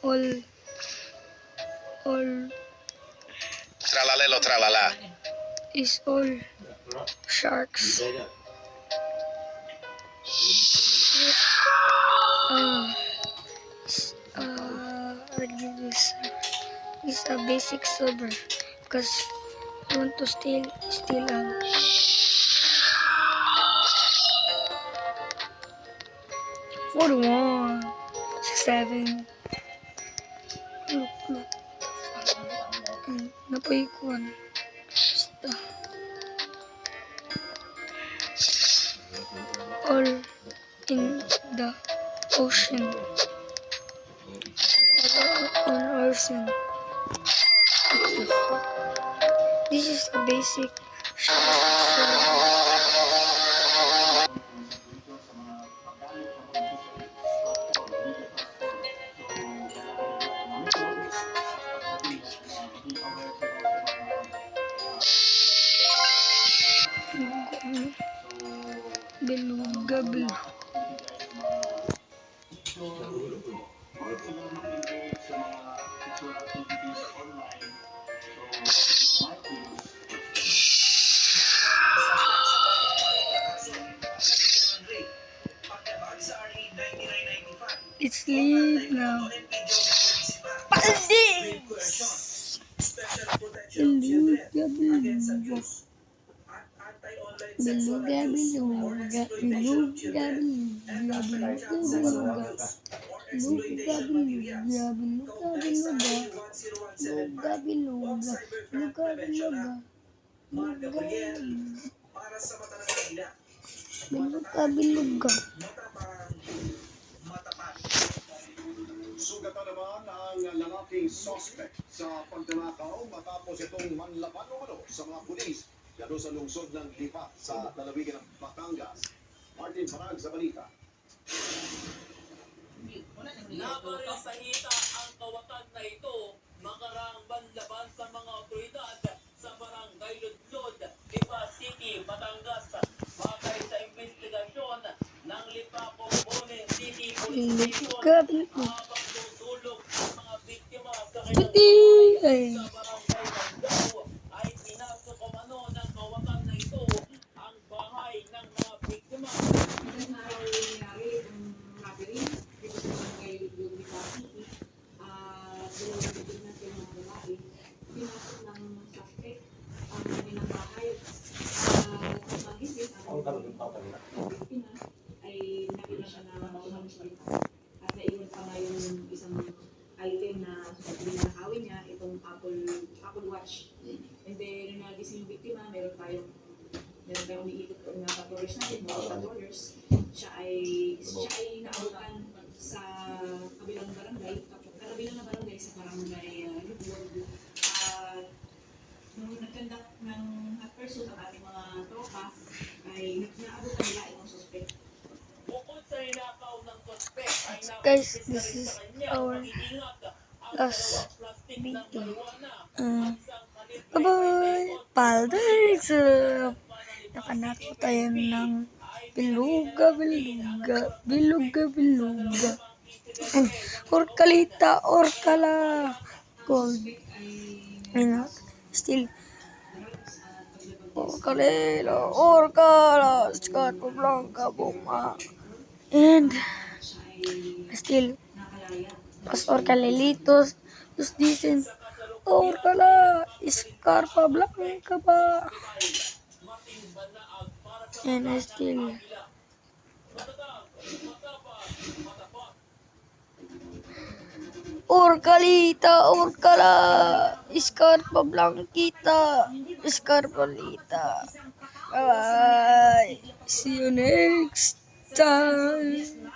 all Tralalelo tralala. is all sharks. I'll give this a basic silver because I want to steal 41, 7. Look. Napaikuan. Basta. All in the ocean. On ocean. What the fuck? This is a basic beluga. It's leave now. Paldies! Beluga. Sugatan naman ang lalaking suspect sa pagdanakaw matapos itong manlaban umano sa mga pulis dito sa lungsod ng Lipa sa lalawigan ng Batangas. Martin Parag sa balita. Naparisahita ang kawatan na ito makaraang banlaban sa mga otoridad sa barangay Ludlod, Lipa City, Batangas. Batay sa investigasyon ng Lipa Component City Police Station, habang tutulog ang mga biktima sa kanilang sa barangay Landao, ay pinasok umano ng kawatan na ito ang bahay ng mga biktima. Ay nakita siya na maunang salita at naiwan pa nga yung isang item na nakawin niya, itong Apple Watch. And then nung nagising yung biktima, meron tayong umiikot na patrollers natin, mga patrollers. Siya ay naabutan sa kabilang barangay sa barangay Lubog. Nung nag-conduct ng hot pursuit ang ating mga tropa, ay naabutan nila itong suspect. Bukod sa hinakaw ng suspect, ay Guys, this is our last video. Bye-bye! Paldies! Nakanako tayo ng beluga. And orkala. Gold. And still. Orkala. Scarpa Blanca, Buma. And still. Los orcalelitos. Los dicen. Orkala. Scarpa Blanca ba? And still. Orcala, Scarpa Blanquita, Scarpalita. Bye. See you next time.